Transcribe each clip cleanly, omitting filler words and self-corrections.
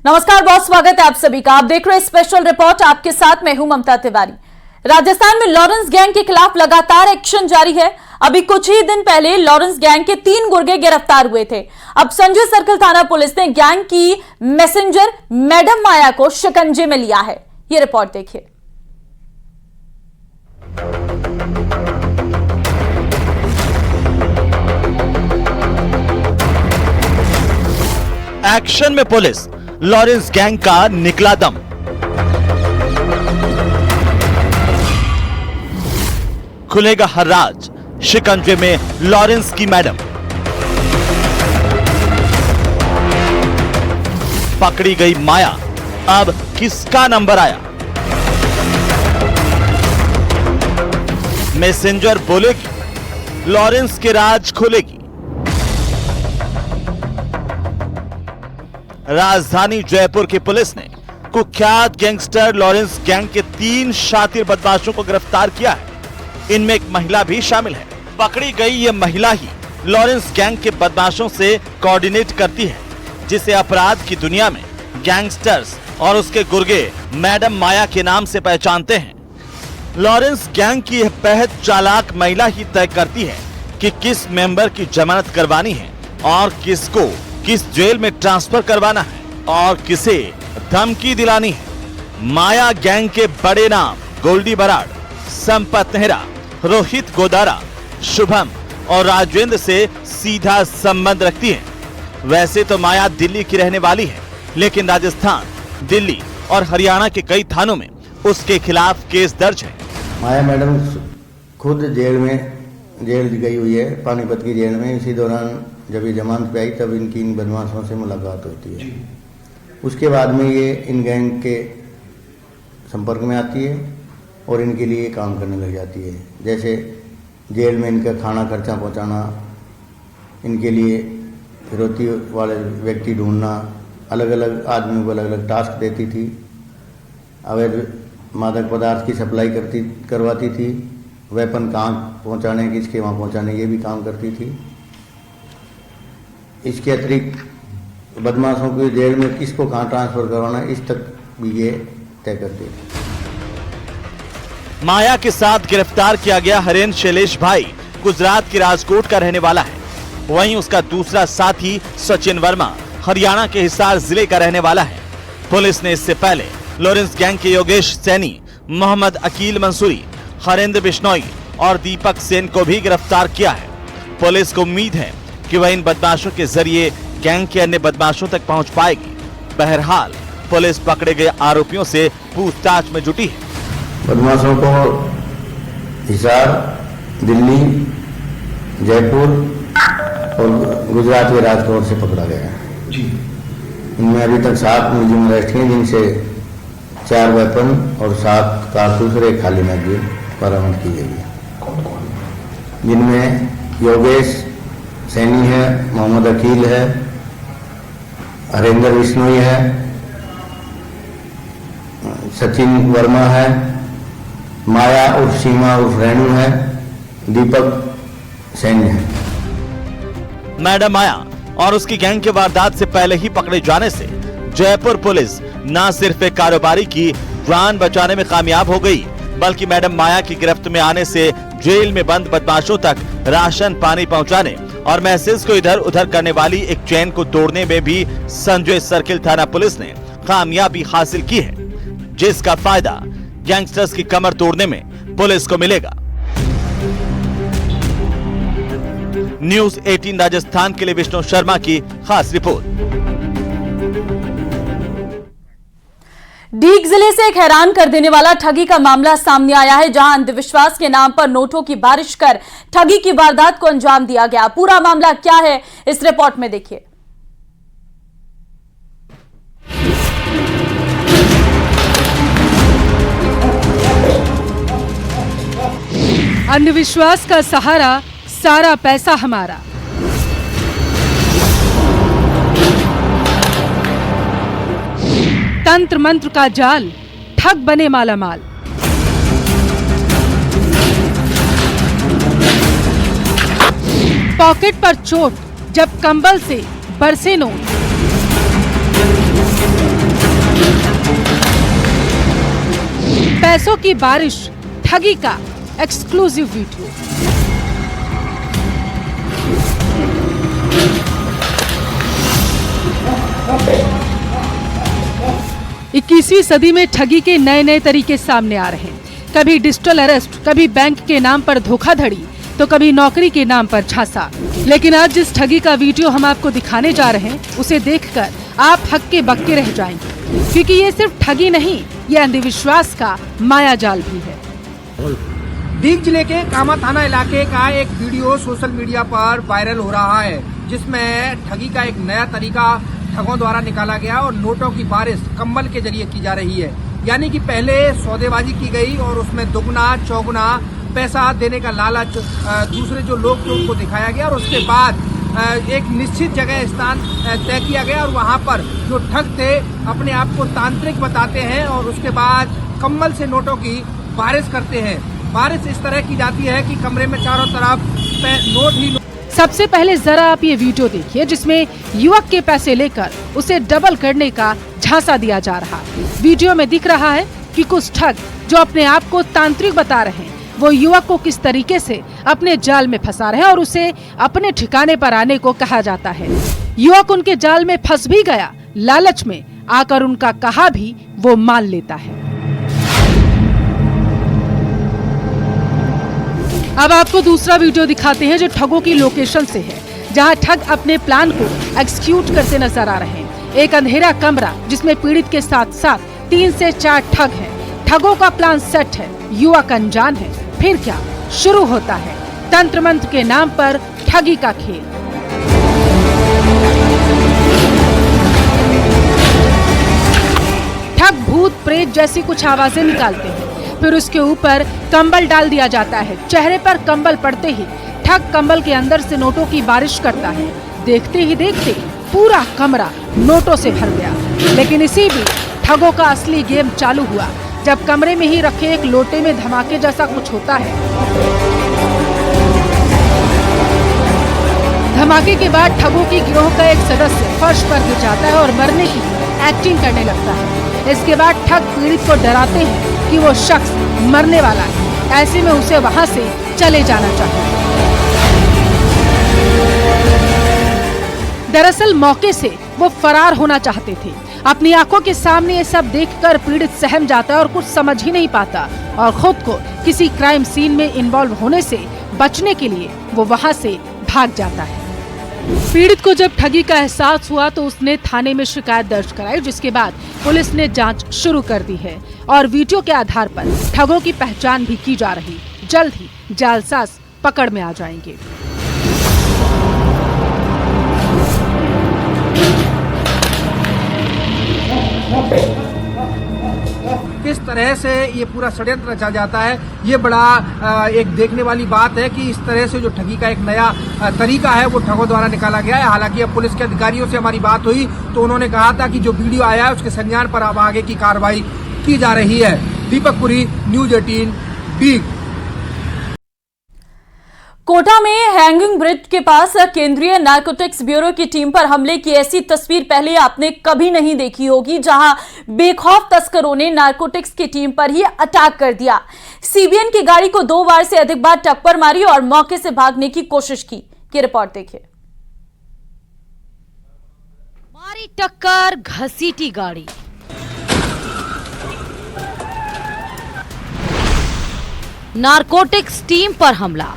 नमस्कार, बहुत स्वागत है आप सभी का। आप देख रहे हैं स्पेशल रिपोर्ट। आपके साथ मैं हूं ममता तिवारी। राजस्थान में लॉरेंस गैंग के खिलाफ लगातार एक्शन जारी है। अभी कुछ ही दिन पहले लॉरेंस गैंग के 3 गुर्गे गिरफ्तार हुए थे। अब संजय सर्किल थाना पुलिस ने गैंग की मैसेंजर मैडम माया को शिकंजे में लिया है। ये रिपोर्ट देखिए। एक्शन में पुलिस, लॉरेंस गैंग का निकला दम। खुलेगा हर राज, शिकंजे में लॉरेंस की मैडम। पकड़ी गई माया, अब किसका नंबर आया? मैसेंजर बोलेगी, लॉरेंस के राज खुलेगी। राजधानी जयपुर की पुलिस ने कुख्यात गैंगस्टर लॉरेंस गैंग के 3 शातिर बदमाशों को गिरफ्तार किया है। इनमें एक महिला भी शामिल है। पकड़ी गई ये महिला ही लॉरेंस गैंग के बदमाशों से कोऑर्डिनेट करती है, जिसे अपराध की दुनिया में गैंगस्टर्स और उसके गुर्गे मैडम माया के नाम से पहचानते हैं। लॉरेंस गैंग की यह बेहद चालाक महिला ही तय करती है कि किस मेंबर की जमानत करवानी है और किसको किस जेल में ट्रांसफर करवाना है और किसे धमकी दिलानी है। माया गैंग के बड़े नाम गोल्डी बराड़, संपत नेहरा, रोहित गोदारा, शुभम और राजेंद्र से सीधा संबंध रखती है। वैसे तो माया दिल्ली की रहने वाली है, लेकिन राजस्थान, दिल्ली और हरियाणा के कई थानों में उसके खिलाफ केस दर्ज है। माया मैडम खुद जेल गई हुई है, पानीपत की जेल में। इसी दौरान जब ये जमानत पे आई तब इनकी इन बदमाशों से मुलाकात होती है। उसके बाद में ये इन गैंग के संपर्क में आती है और इनके लिए काम करने लग जाती है। जैसे जेल में इनका खाना खर्चा पहुंचाना, इनके लिए फिरौती वाले व्यक्ति ढूंढना, अलग अलग आदमियों को अलग अलग टास्क देती थी। अवैध मादक पदार्थ की सप्लाई करवाती थी। वेपन कहाँ पहुंचाने, किसके वहाँ पहुंचाने, ये भी काम करती थी। इसके अतिरिक्त बदमाशों को जेल में किसको कहाँ ट्रांसफर करवाना, इस तक भी ये तय करती है। माया के साथ गिरफ्तार किया गया हरेंद्र शैलेश भाई गुजरात के राजकोट का रहने वाला है। वहीं उसका दूसरा साथी सचिन वर्मा हरियाणा के हिसार जिले का रहने वाला है। पुलिस ने इससे पहले लॉरेंस गैंग के योगेश सैनी, मोहम्मद अकील मंसूरी, हरेंद्र बिश्नोई और दीपक सेन को भी गिरफ्तार किया है। पुलिस को उम्मीद है कि वह इन बदमाशों के जरिए गैंग के अन्य बदमाशों तक पहुंच पाएगी। बहरहाल पुलिस पकड़े गए आरोपियों से पूछताछ में जुटी है। बदमाशों को हिसार, दिल्ली, जयपुर और गुजरात के राजकोट से पकड़ा गया है जी। इनमें अभी तक 7 मुलजिम अरेस्ट किए, जिनसे 4 वेपन और 7 कारतूस और 1 खाली मैगजीन बरामद की गई है। जिनमें योगेश सैनी है, मोहम्मद अकील है, हरेंद्र बिश्नोई है, सचिन वर्मा है, माया उर्फ सीमा उर्फ रेणु है, दीपक सैनी है। मैडम माया और उसकी गैंग के वारदात से पहले ही पकड़े जाने से जयपुर पुलिस न सिर्फ एक कारोबारी की जान बचाने में कामयाब हो गई, बल्कि मैडम माया की गिरफ्त में आने से जेल में बंद बदमाशों तक राशन पानी पहुंचाने और मैसेज को इधर उधर करने वाली एक चेन को तोड़ने में भी संजय सर्किल थाना पुलिस ने कामयाबी हासिल की है, जिसका फायदा गैंगस्टर्स की कमर तोड़ने में पुलिस को मिलेगा। न्यूज़ 18 राजस्थान के लिए विष्णु शर्मा की खास रिपोर्ट। डीग जिले से एक हैरान कर देने वाला ठगी का मामला सामने आया है, जहां अंधविश्वास के नाम पर नोटों की बारिश कर ठगी की वारदात को अंजाम दिया गया। पूरा मामला क्या है, इस रिपोर्ट में देखिए। अंधविश्वास का सहारा, सारा पैसा हमारा। तंत्र मंत्र का जाल, ठग बने मालामाल। पॉकेट पर चोट, जब कंबल से बरसे नोट। पैसों की बारिश, ठगी का एक्सक्लूसिव वीडियो। इक्कीसवीं सदी में ठगी के नए नए तरीके सामने आ रहे हैं। कभी डिजिटल अरेस्ट, कभी बैंक के नाम पर धोखाधड़ी, तो कभी नौकरी के नाम पर झांसा। लेकिन आज जिस ठगी का वीडियो हम आपको दिखाने जा रहे हैं, उसे देखकर आप हक्के बक्के रह जाएंगे, क्योंकि ये सिर्फ ठगी नहीं, ये अंधविश्वास का माया जाल भी है। दीप जिले के कामा थाना इलाके का एक वीडियो सोशल मीडिया पर वायरल हो रहा है, जिसमें ठगी का एक नया तरीका ठगों द्वारा निकाला गया और नोटों की बारिश कम्बल के जरिए की जा रही है। यानी कि पहले सौदेबाजी की गई और उसमें दुगना चौगुना पैसा देने का लालच दूसरे जो लोग थे उनको दिखाया गया, और उसके बाद एक निश्चित जगह स्थान तय किया गया और वहां पर जो ठग थे अपने आप को तांत्रिक बताते हैं और उसके बाद कम्बल से नोटों की बारिश करते हैं। बारिश इस तरह की जाती है कि कमरे में चारों तरफ नोट ही नोट। सबसे पहले जरा आप ये वीडियो देखिए, जिसमें युवक के पैसे लेकर उसे डबल करने का झांसा दिया जा रहा है। वीडियो में दिख रहा है कि कुछ ठग जो अपने आप को तांत्रिक बता रहे हैं, वो युवक को किस तरीके से अपने जाल में फंसा रहे हैं और उसे अपने ठिकाने पर आने को कहा जाता है। युवक उनके जाल में फंस भी गया, लालच में आकर उनका कहा भी वो मान लेता है। अब आपको दूसरा वीडियो दिखाते हैं जो ठगों की लोकेशन से है, जहां ठग अपने प्लान को एग्जीक्यूट करते नजर आ रहे हैं। एक अंधेरा कमरा जिसमें पीड़ित के साथ साथ 3 से 4 ठग हैं। ठगों का प्लान सेट है, युवक अनजान है। फिर क्या शुरू होता है तंत्र मंत्र के नाम पर ठगी का खेल। ठग भूत प्रेत जैसी कुछ आवाजें निकालते हैं, फिर उसके ऊपर कंबल डाल दिया जाता है। चेहरे पर कंबल पड़ते ही ठग कंबल के अंदर से नोटों की बारिश करता है। देखते ही देखते पूरा कमरा नोटों से भर गया। लेकिन इसी बीच ठगों का असली गेम चालू हुआ, जब कमरे में ही रखे एक लोटे में धमाके जैसा कुछ होता है। धमाके के बाद ठगों की गिरोह का एक सदस्य फर्श पर गिर जाता है और मरने की एक्टिंग करने लगता है। इसके बाद ठग पीड़ित को डराते हैं कि वो शख्स मरने वाला है, ऐसे में उसे वहां से चले जाना चाहिए। दरअसल मौके से वो फरार होना चाहते थे। अपनी आंखों के सामने ये सब देखकर पीड़ित सहम जाता है और कुछ समझ ही नहीं पाता, और खुद को किसी क्राइम सीन में इन्वॉल्व होने से बचने के लिए वो वहां से भाग जाता है। पीड़ित को जब ठगी का एहसास हुआ तो उसने थाने में शिकायत दर्ज कराई, जिसके बाद पुलिस ने जांच शुरू कर दी है और वीडियो के आधार पर ठगों की पहचान भी की जा रही। जल्द ही जालसाज पकड़ में आ जाएंगे। किस तरह से ये पूरा षड्यंत्र रचा जाता है, ये बड़ा एक देखने वाली बात है कि इस तरह से जो ठगी का एक नया तरीका है वो ठगों द्वारा निकाला गया है। हालांकि अब पुलिस के अधिकारियों से हमारी बात हुई तो उन्होंने कहा था कि जो वीडियो आया है उसके संज्ञान पर अब आगे की कार्रवाई की जा रही है। दीपक पुरी, न्यूज 18 बीग। कोटा में हैंगिंग ब्रिज के पास केंद्रीय नारकोटिक्स ब्यूरो की टीम पर हमले की ऐसी तस्वीर पहले आपने कभी नहीं देखी होगी, जहां बेखौफ तस्करों ने नारकोटिक्स की टीम पर ही अटैक कर दिया। सीबीएन की गाड़ी को 2 बार से अधिक बार टक्कर मारी और मौके से भागने की कोशिश की। ये रिपोर्ट देखिए। मारी टक्कर, घसीटी गाड़ी। नारकोटिक्स टीम पर हमला।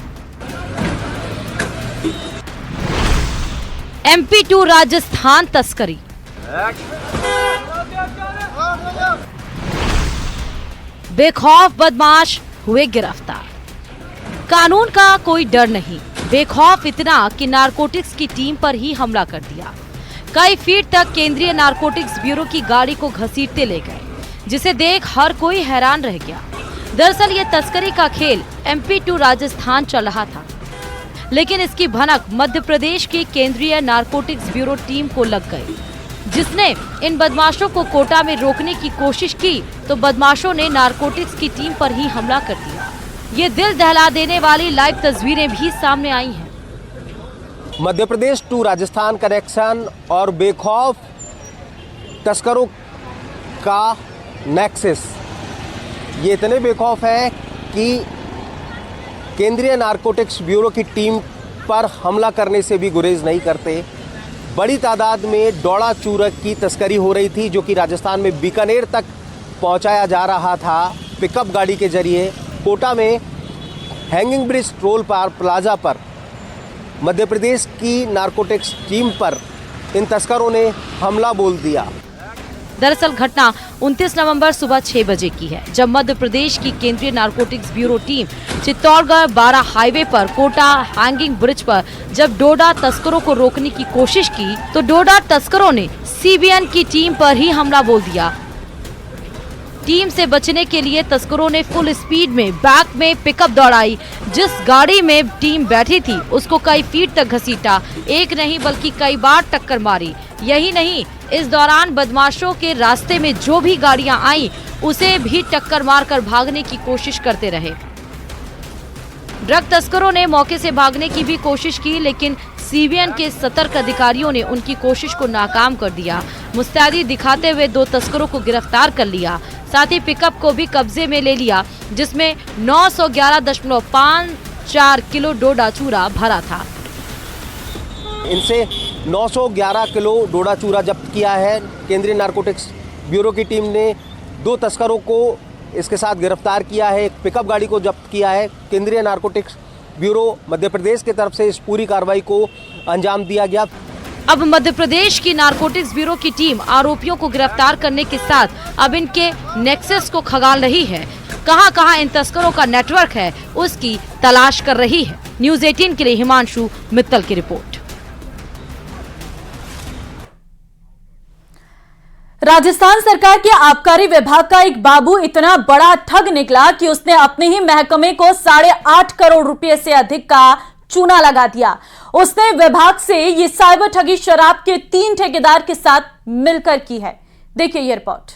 MP2 राजस्थान तस्करी। बेखौफ बदमाश हुए गिरफ्तार। कानून का कोई डर नहीं, बेखौफ इतना कि नारकोटिक्स की टीम पर ही हमला कर दिया। कई फीट तक केंद्रीय नारकोटिक्स ब्यूरो की गाड़ी को घसीटते ले गए, जिसे देख हर कोई हैरान रह गया। दरअसल ये तस्करी का खेल MP2 राजस्थान चल रहा था, लेकिन इसकी भनक मध्य प्रदेश की केंद्रीय नारकोटिक्स ब्यूरो टीम को लग गई, जिसने इन बदमाशों को कोटा में रोकने की कोशिश की तो बदमाशों ने नारकोटिक्स की टीम पर ही हमला कर दिया। ये दिल दहला देने वाली लाइव तस्वीरें भी सामने आई हैं। मध्य प्रदेश टू राजस्थान कनेक्शन और बेखौफ तस्करों का नेक्सस ये इतने बेखौफ है कि केंद्रीय नारकोटिक्स ब्यूरो की टीम पर हमला करने से भी गुरेज नहीं करते। बड़ी तादाद में डोडा चूरक की तस्करी हो रही थी, जो कि राजस्थान में बीकानेर तक पहुंचाया जा रहा था पिकअप गाड़ी के जरिए। कोटा में हैंगिंग ब्रिज टोल प्लाजा पर मध्य प्रदेश की नारकोटिक्स टीम पर इन तस्करों ने हमला बोल दिया। दरअसल घटना 29 नवंबर सुबह 6 बजे की है, जब मध्य प्रदेश की केंद्रीय narcotics bureau team Chittorgarh 12 highway पर कोटा हैंगिंग ब्रिज पर जब डोडा तस्करों को रोकने की कोशिश की तो डोडा तस्करों ने सीबीएन की टीम पर ही हमला बोल दिया। टीम से बचने के लिए तस्करों ने फुल स्पीड में बैक में पिकअप दौड़ाई। जिस गाड़ी में टीम बैठी थी उसको कई फीट तक घसीटा, एक नहीं बल्कि कई बार टक्कर मारी। यही नहीं, इस दौरान बदमाशों के रास्ते में जो भी गाड़ियां आई उसे भी टक्कर मारकर भागने की कोशिश करते रहे। ड्रग तस्करों ने मौके से भागने की भी कोशिश की, लेकिन सीबीएन के सतर्क अधिकारियों ने उनकी कोशिश को नाकाम कर दिया। मुस्तैदी दिखाते हुए 2 तस्करों को गिरफ्तार कर लिया, साथ ही पिकअप को भी कब्जे में ले लिया, जिसमें 911.54 किलो डोडा चूरा भरा था। इनसे 911 किलो डोडा चूरा जब्त किया है। केंद्रीय नारकोटिक्स ब्यूरो की टीम ने 2 तस्करों को इसके साथ गिरफ्तार किया है, एक पिकअप गाड़ी को जब्त किया है। केंद्रीय नारकोटिक्स ब्यूरो मध्य प्रदेश की तरफ से इस पूरी कार्रवाई को अंजाम दिया गया। अब मध्य प्रदेश की नारकोटिक्स ब्यूरो की टीम आरोपियों को गिरफ्तार करने के साथ अब इनके नेक्सस को खंगाल रही है। कहां-कहां इन तस्करों का नेटवर्क है उसकी तलाश कर रही है। न्यूज़ 18 के लिए हिमांशु मित्तल की रिपोर्ट। राजस्थान सरकार के आबकारी विभाग का एक बाबू इतना बड़ा ठग निकला कि उसने अपने ही महकमे को 8.5 करोड़ रुपए से अधिक का चूना लगा दिया। उसने विभाग से ये साइबर ठगी शराब के 3 ठेकेदार के साथ मिलकर की है। देखिए ये रिपोर्ट।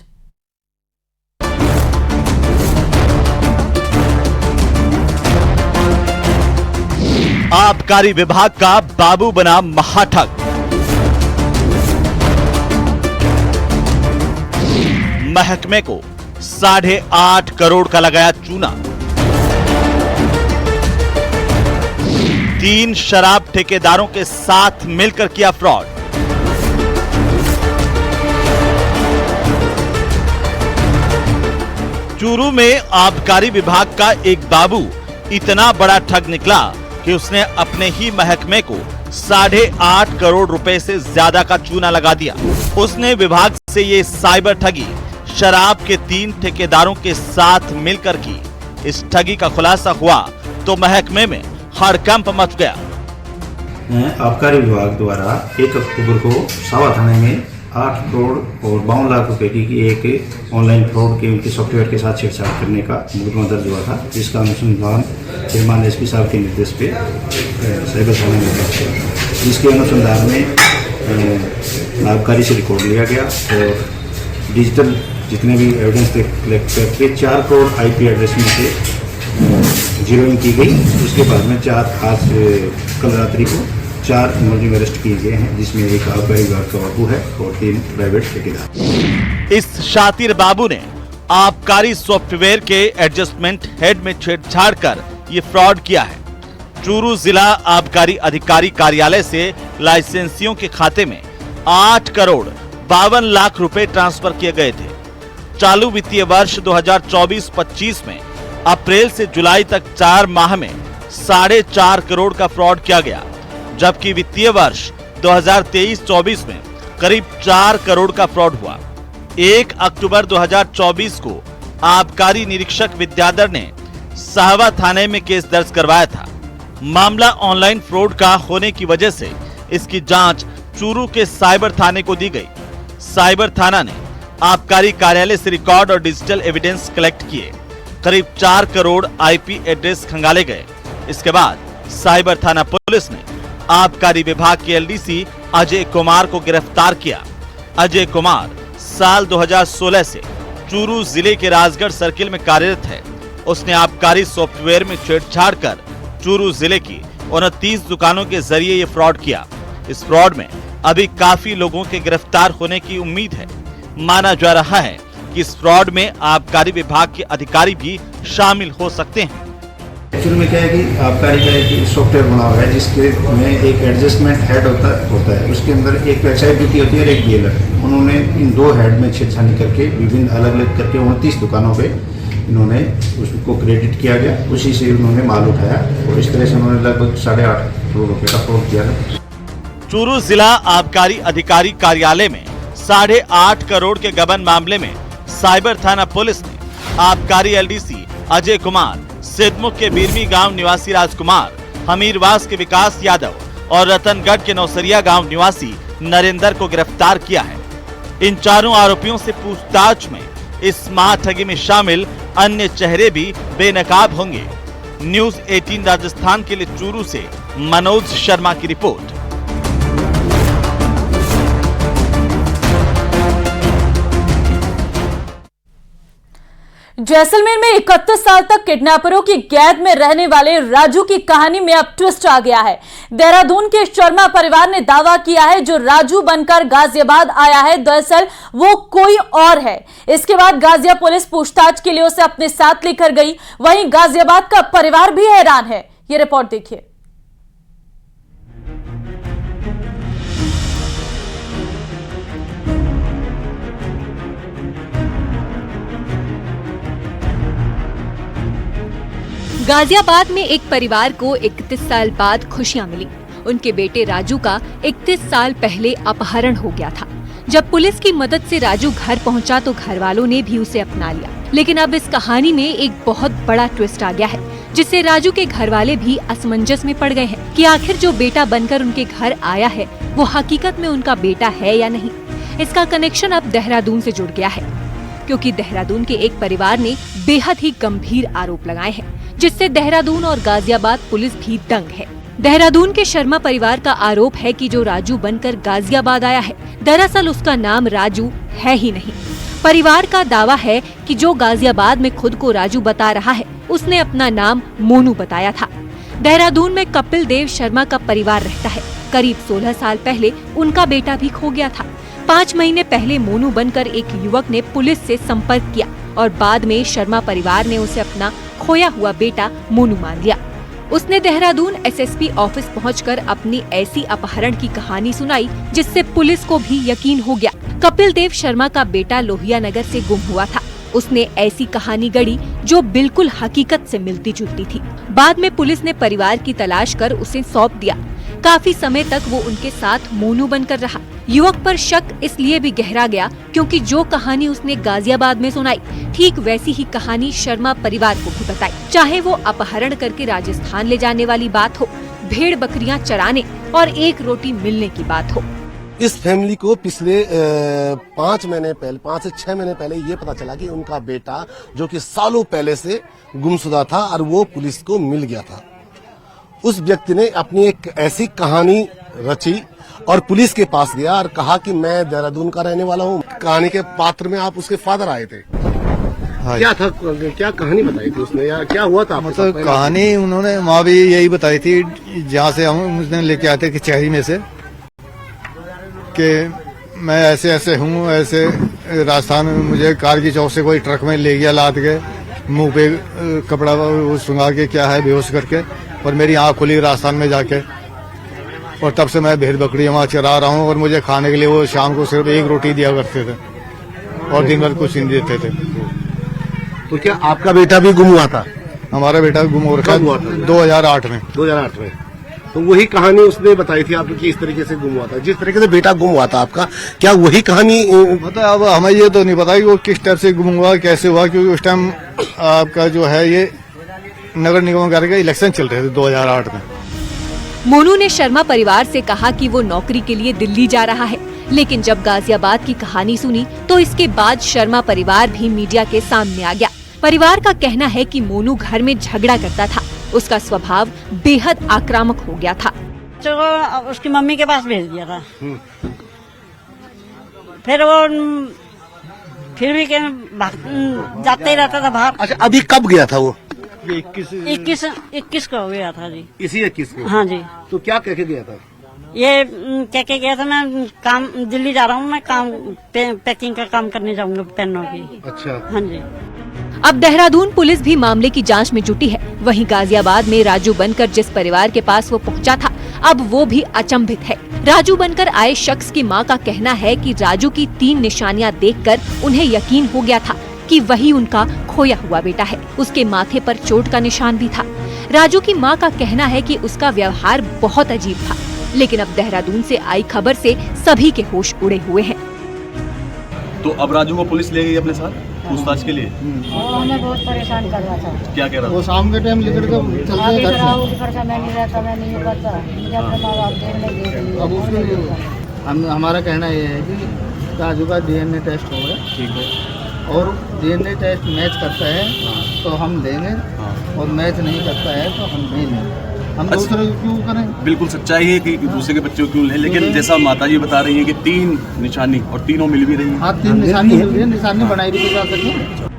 आबकारी विभाग का बाबू बना महाठग। महकमे को 8.5 करोड़ का लगाया चूना। 3 शराब ठेकेदारों के साथ मिलकर किया फ्रॉड। चूरू में आबकारी विभाग का एक बाबू इतना बड़ा ठग निकला कि उसने अपने ही महकमे को 8.5 करोड़ रुपए से ज्यादा का चूना लगा दिया। उसने विभाग से ये साइबर ठगी शराब के 3 ठेकेदारों के साथ मिलकर की। इस ठगी का खुलासा हुआ तो महकमे में हड़कंप मच गया। आबकारी विभाग द्वारा 1 अक्टूबर को सावा थाने में 8 करोड़ और 52 लाख रुपए की एक ऑनलाइन फ्रॉड के उनके सॉफ्टवेयर के साथ छेड़छाड़ करने का मुकदमा दर्ज हुआ था, जिसका अनुसंधान श्रीमान एसपी साहब के निर्देश पे साइबर थाने में हुआ। जिसके अनुसंधान में आबकारी से रिकॉर्ड लिया गया और डिजिटल जितने भी एविडेंस कलेक्ट करके 4 करोड़ आईपी एड्रेस में से जीरोइंग की गई। उसके बाद में कल रात्रि को 4 इमर्जिंग अरेस्ट किए गए हैं, जिसमें एक आबकारी विभाग का बाबू है और 3 प्राइवेट ठेकेदार। इस शातिर बाबू ने आबकारी सॉफ्टवेयर के एडजस्टमेंट हेड में छेड़छाड़ कर ये फ्रॉड किया है। चूरू जिला आबकारी अधिकारी कार्यालय से लाइसेंसियों के खाते में 8 करोड़ 52 लाख रुपए ट्रांसफर किए गए थे। चालू वित्तीय वर्ष 2024-25 में अप्रैल से जुलाई तक 4 माह में 4.5 करोड़ का फ्रॉड किया गया, जबकि वित्तीय वर्ष 2023-24 में करीब 4 करोड़ का फ्रॉड हुआ। 1 अक्टूबर 2024 को आबकारी निरीक्षक विद्याधर ने साहवा थाने में केस दर्ज करवाया था। मामला ऑनलाइन फ्रॉड का होने की वजह से इसकी जांच चूरू के साइबर थाने को दी गई। साइबर थाना ने आबकारी कार्यालय से रिकॉर्ड और डिजिटल एविडेंस कलेक्ट किए। करीब 4 करोड़ आईपी एड्रेस खंगाले गए। इसके बाद साइबर थाना पुलिस ने आबकारी विभाग के एलडीसी अजय कुमार को गिरफ्तार किया। अजय कुमार साल 2016 से चूरू जिले के राजगढ़ सर्किल में कार्यरत है। उसने आबकारी सॉफ्टवेयर में छेड़छाड़ कर चूरू जिले की 29 दुकानों के जरिए ये फ्रॉड किया। इस फ्रॉड में अभी काफी लोगों के गिरफ्तार होने की उम्मीद है। माना जा रहा है कि इस फ्रॉड में आबकारी विभाग के अधिकारी भी शामिल हो सकते हैं। एक्चुअल में क्या है कि आबकारी का एक सॉफ्टवेयर बना हुआ है जिसके में एक एडजस्टमेंट हेड होता है। उसके अंदर एक वेबसाइट ड्यूटी होती है और एक डीएलर। उन्होंने इन दो हेड में छेड़छानी करके विभिन्न अलग अलग करके 29 दुकानों पे इन्होंने उसको क्रेडिट किया गया, उसी से उन्होंने माल उठाया और इस तरह से उन्होंने लगभग 8.5 करोड़ रुपए का फ्रॉड किया था। चूरू जिला आबकारी अधिकारी कार्यालय में 8.5 करोड़ के गबन मामले में साइबर थाना पुलिस ने आबकारी एलडीसी अजय कुमार, सिद्धमुख के बीरमी गांव निवासी राजकुमार, हमीरवास के विकास यादव और रतनगढ़ के नौसरिया गांव निवासी नरेंद्र को गिरफ्तार किया है। इन चारों आरोपियों से पूछताछ में इस महाठगी में शामिल अन्य चेहरे भी बेनकाब होंगे। न्यूज 18 राजस्थान के लिए चूरू से मनोज शर्मा की रिपोर्ट। जैसलमेर में 31 साल तक किडनैपरों की कैद में रहने वाले राजू की कहानी में अब ट्विस्ट आ गया है। देहरादून के शर्मा परिवार ने दावा किया है जो राजू बनकर गाजियाबाद आया है दरअसल वो कोई और है। इसके बाद गाजिया पुलिस पूछताछ के लिए उसे अपने साथ लेकर गई। वहीं गाजियाबाद का परिवार भी हैरान है। ये रिपोर्ट देखिए। गाजियाबाद में एक परिवार को 31 साल बाद खुशियां मिली। उनके बेटे राजू का 31 साल पहले अपहरण हो गया था। जब पुलिस की मदद से राजू घर पहुंचा तो घर वालों ने भी उसे अपना लिया। लेकिन अब इस कहानी में एक बहुत बड़ा ट्विस्ट आ गया है जिससे राजू के घर वाले भी असमंजस में पड़ गए हैं कि आखिर जो बेटा बनकर उनके घर आया है वो हकीकत में उनका बेटा है या नहीं। इसका कनेक्शन अब देहरादून से जुड़ गया है क्योंकि देहरादून के एक परिवार ने बेहद ही गंभीर आरोप लगाए हैं जिससे देहरादून और गाजियाबाद पुलिस भी दंग है। देहरादून के शर्मा परिवार का आरोप है कि जो राजू बनकर गाजियाबाद आया है दरअसल उसका नाम राजू है ही नहीं। परिवार का दावा है कि जो गाजियाबाद में खुद को राजू बता रहा है उसने अपना नाम मोनू बताया था। देहरादून में कपिल देव शर्मा का परिवार रहता है। करीब 16 साल पहले उनका बेटा भी खो गया था। 5 महीने पहले मोनू बनकर एक युवक ने पुलिस से संपर्क किया और बाद में शर्मा परिवार ने उसे अपना खोया हुआ बेटा मोनू मान लिया। उसने देहरादून एसएसपी ऑफिस पहुंचकर अपनी ऐसी अपहरण की कहानी सुनाई जिससे पुलिस को भी यकीन हो गया। कपिल देव शर्मा का बेटा लोहिया नगर से गुम हुआ था। उसने ऐसी कहानी गढ़ी जो बिल्कुल हकीकत से मिलती जुलती थी। बाद में पुलिस ने परिवार की तलाश कर उसे सौंप दिया। काफी समय तक वो उनके साथ मोनू बनकर रहा। युवक पर शक इसलिए भी गहरा गया क्योंकि जो कहानी उसने गाजियाबाद में सुनाई ठीक वैसी ही कहानी शर्मा परिवार को भी बताई। चाहे वो अपहरण करके राजस्थान ले जाने वाली बात हो, भेड़ बकरियां चराने और एक रोटी मिलने की बात हो। इस फैमिली को पिछले 5 से 6 महीने पहले ये पता चला कि उनका बेटा जो कि सालों पहले से गुमशुदा था और वो पुलिस को मिल गया था। उस व्यक्ति ने अपनी एक ऐसी कहानी रची और पुलिस के पास गया और कहा कि मैं देहरादून का रहने वाला हूँ। कहानी के पात्र में आप उसके फादर आए थे। क्या था, क्या कहानी बताई थी उसने या क्या हुआ था? मतलब कहानी उन्होंने वहाँ भी यही बताई थी जहाँ से हम उसने लेके आते कचहरी में से कि मैं ऐसे ऐसे हूँ, ऐसे राजस्थान में मुझे कारगी चौक से कोई ट्रक में ले गया लाद के, मुंह पे कपड़ा सुंगा के क्या है बेहोश करके, और मेरी आँख खुली राजस्थान में जाके, और तब से मैं भेड़ बकरी वहाँ चरा रहा हूँ और मुझे खाने के लिए वो शाम को सिर्फ एक रोटी दिया करते थे और दिन भर कुछ नहीं देते थे। तो क्या आपका बेटा भी गुम हुआ था? हमारा बेटा गुम हो रखा 2008 में। 2008 में। तो वही कहानी उसने बताई थी आपको कि इस तरीके से गुम हुआ था। जिस तरीके से बेटा गुम हुआ था आपका, क्या वही कहानी? मतलब अब हमें ये तो नहीं पता कि वो किस टाइप से गुम हुआ, कैसे हुआ, क्योंकि उस टाइम आपका जो है ये नगर निगम के इलेक्शन चल रहे थे 2008 में। मोनू ने शर्मा परिवार से कहा कि वो नौकरी के लिए दिल्ली जा रहा है, लेकिन जब गाजियाबाद की कहानी सुनी तो इसके बाद शर्मा परिवार भी मीडिया के सामने आ गया। परिवार का कहना है कि मोनू घर में झगड़ा करता था। उसका स्वभाव बेहद आक्रामक हो गया था। तो उसकी मम्मी के पास भेज दिया था। फिर वो फिर भी जाते ही रहता था बाहर। अच्छा, अभी कब गया था वो? 21 को गया था जी। इसी 21 को? हाँ जी। तो क्या कह के गया था? ये क्या गया था, मैं काम दिल्ली जा रहा हूँ, मैं काम पैकिंग का काम करने जाऊंगा पेनों की। अच्छा। हाँ जी। अब देहरादून पुलिस भी मामले की जांच में जुटी है। वहीं गाजियाबाद में राजू बनकर जिस परिवार के पास वो पहुंचा था, अब वो भी अचंभित है। राजू बनकर आए शख्स की मां का कहना है कि राजू की 3 निशानियां देखकर उन्हें यकीन हो गया था कि वही उनका खोया हुआ बेटा है। उसके माथे पर चोट का निशान भी था। राजू की मां का कहना है कि उसका व्यवहार बहुत अजीब था, लेकिन अब देहरादून से आई खबर से सभी के होश उड़े हुए हैं। तो अब राजू को पुलिस ले गई अपने साथ पूछताछ के लिए। हमें बहुत परेशान कर रहा था। क्या कह रहा था? वो शाम के टाइम लेकर के चलते हैं घर से। मैं नहीं रहता, मैं नहीं करता, मुझे अपने माँ बाप देखने दे। अब उसको हमारा कहना ये है कि राजू का DNA टेस्ट हो गया, ठीक है, और DNA टेस्ट मैच करता है तो हम लेंगे, और मैच नहीं करता है तो हम नहीं लेंगे। हम दूसरे को क्यों करें? बिल्कुल सच्चाई है कि दूसरे के बच्चों को क्यों लें, लेकिन जैसा माताजी बता रही है कि 3 निशानी और तीनों मिल भी रही है। हाँ, 3 निशानी मिल रही है, निशानी बनाई भी जा सकती है।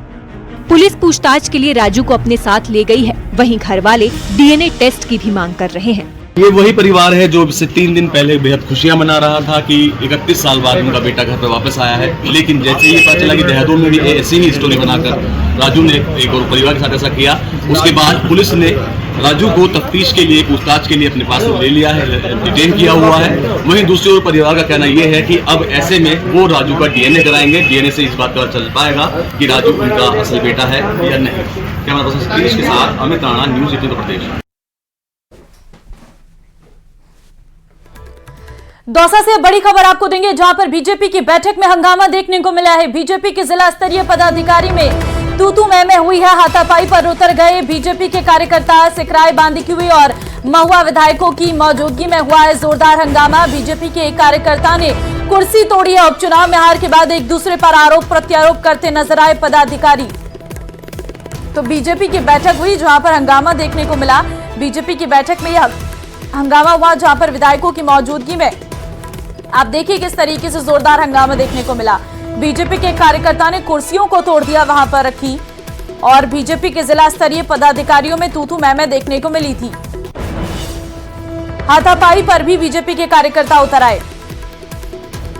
पुलिस पूछताछ के लिए राजू को अपने साथ ले गई है। वहीं घर वाले DNA टेस्ट की भी मांग कर रहे हैं। ये वही परिवार है जो से 3 दिन पहले बेहद खुशियां मना रहा था कि 31 साल बाद उनका बेटा घर पर वापस आया है। लेकिन जैसे ही पता चला कि देहरादून में भी ऐसी ही स्टोरी बनाकर राजू ने एक और परिवार के साथ ऐसा किया, उसके बाद पुलिस ने राजू को तफ्तीश के लिए, पूछताछ के लिए अपने पास ले लिया है, डिटेन किया हुआ है। वहीं दूसरी ओर परिवार का कहना यह है कि अब ऐसे में वो राजू का DNA कराएंगे। DNA से इस बात का चल पाएगा कि राजू उनका असल बेटा है या नहीं। कैमरा पर्सन सतीश के साथ अमित राणा, न्यूज़ 18 उत्तर प्रदेश। दौसा से बड़ी खबर आपको देंगे, जहां पर बीजेपी की बैठक में हंगामा देखने को मिला है। बीजेपी के जिला स्तरीय पदाधिकारी में तू मैं हुई है। हाथापाई पर उतर गए बीजेपी के कार्यकर्ता। सिकराई बांदी हुई और महुआ विधायकों की मौजूदगी में हुआ है जोरदार हंगामा। बीजेपी के एक कार्यकर्ता ने कुर्सी तोड़ी है। उपचुनाव में हार के बाद एक दूसरे पर आरोप प्रत्यारोप करते नजर आए पदाधिकारी। तो बीजेपी की बैठक हुई जहां पर हंगामा देखने को मिला। बीजेपी की बैठक में यह हंगामा हुआ जहां पर विधायकों की मौजूदगी में आप देखिए किस तरीके से जोरदार हंगामा देखने को मिला। बीजेपी के कार्यकर्ता ने कुर्सियों को तोड़ दिया वहां पर रखी, और बीजेपी के जिला स्तरीय पदाधिकारियों में तू मैं देखने को मिली थी। हाथापाई पर भी बीजेपी के कार्यकर्ता उतर आए।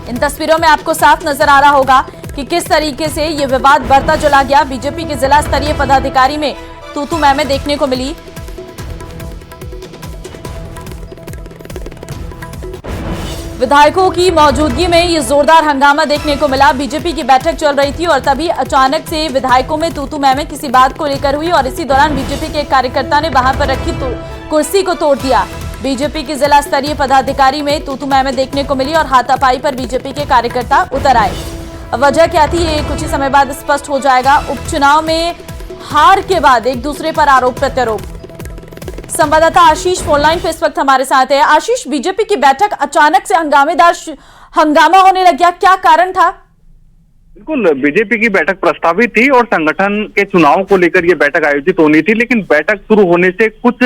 इन तस्वीरों में आपको साफ नजर आ रहा होगा कि किस तरीके से यह विवाद बढ़ता चला गया। बीजेपी के जिला स्तरीय पदाधिकारी में तू मैं देखने को मिली। विधायकों की मौजूदगी में ये जोरदार हंगामा देखने को मिला। बीजेपी की बैठक चल रही थी और तभी अचानक से विधायकों में तू मैं किसी बात को लेकर हुई, और इसी दौरान बीजेपी के एक कार्यकर्ता ने वहां पर रखी कुर्सी को तोड़ दिया। बीजेपी के जिला स्तरीय पदाधिकारी में तू मैं देखने को मिली और हाथापाई पर बीजेपी के कार्यकर्ता उतर आए। वजह क्या थी ये कुछ ही समय बाद स्पष्ट हो जाएगा। उपचुनाव में हार के बाद एक दूसरे पर आरोप प्रत्यारोप। संवाददाता आशीष फोनलाइन पे इस वक्त हमारे साथ है। आशीष, बीजेपी की बैठक अचानक से हंगामा होने लग गया, क्या कारण था? बिल्कुल, बीजेपी की बैठक प्रस्तावित थी और संगठन के चुनाव को लेकर ये बैठक आयोजित होनी थी, लेकिन बैठक शुरू होने से कुछ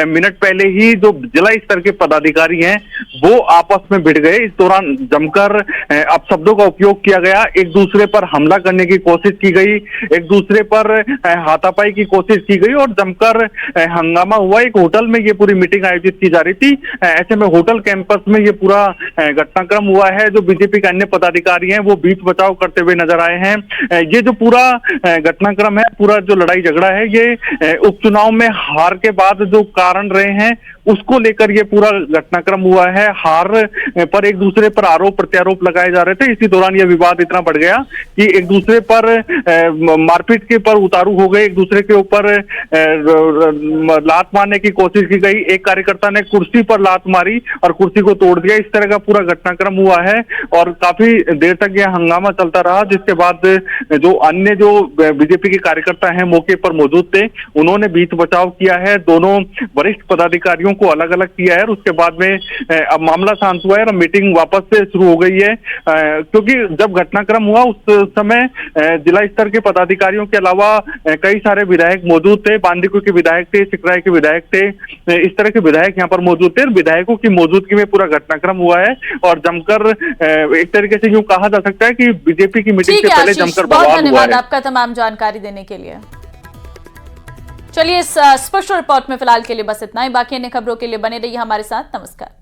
मिनट पहले ही जो जिला स्तर के पदाधिकारी हैं वो आपस में भिड़ गए। इस दौरान जमकर अपशब्दों का उपयोग किया गया, एक दूसरे पर हमला करने की कोशिश की गई, एक दूसरे पर हाथापाई की कोशिश की गई और जमकर हंगामा हुआ। एक होटल में ये पूरी मीटिंग आयोजित की जा रही थी। ऐसे में होटल कैंपस में ये पूरा घटनाक्रम हुआ है। जो बीजेपी के अन्य पदाधिकारी हैं वो बीच बचाव करते नजर आए हैं। ये जो पूरा घटनाक्रम है, पूरा जो लड़ाई झगड़ा है, ये उपचुनाव में हार के बाद जो कारण रहे हैं उसको लेकर ये पूरा घटनाक्रम हुआ है। हार पर एक दूसरे पर आरोप प्रत्यारोप लगाए जा रहे थे। इसी दौरान यह विवाद इतना बढ़ गया कि एक दूसरे पर मारपीट के पर उतारू हो गए, एक दूसरे के ऊपर लात मारने की कोशिश की गई। एक कार्यकर्ता ने कुर्सी पर लात मारी और कुर्सी को तोड़ दिया। इस तरह का पूरा घटनाक्रम हुआ है और काफी देर तक यह हंगामा चलता रहा, जिसके बाद जो अन्य जो बीजेपी के कार्यकर्ता हैं मौके पर मौजूद थे, उन्होंने बीच बचाव किया है। दोनों वरिष्ठ पदाधिकारियों को अलग अलग किया है और उसके बाद में अब मामला शांत हुआ है और मीटिंग वापस से शुरू हो गई है। क्योंकि जब घटनाक्रम हुआ उस समय जिला स्तर के पदाधिकारियों के अलावा कई सारे विधायक मौजूद थे। बांदीकुई के विधायक थे, सिकराई के विधायक थे, इस तरह के विधायक यहाँ पर मौजूद थे। विधायकों की मौजूदगी में पूरा घटनाक्रम हुआ है और जमकर एक तरीके से यूं कहा जा सकता है कि बीजेपी की मीटिंग से पहले जमकर बवाल हुआ है। धन्यवाद आपका तमाम जानकारी देने के लिए। चलिए, इस स्पेशल रिपोर्ट में फिलहाल के लिए बस इतना ही। बाकी अन्य खबरों के लिए बने रहिए हमारे साथ। नमस्कार।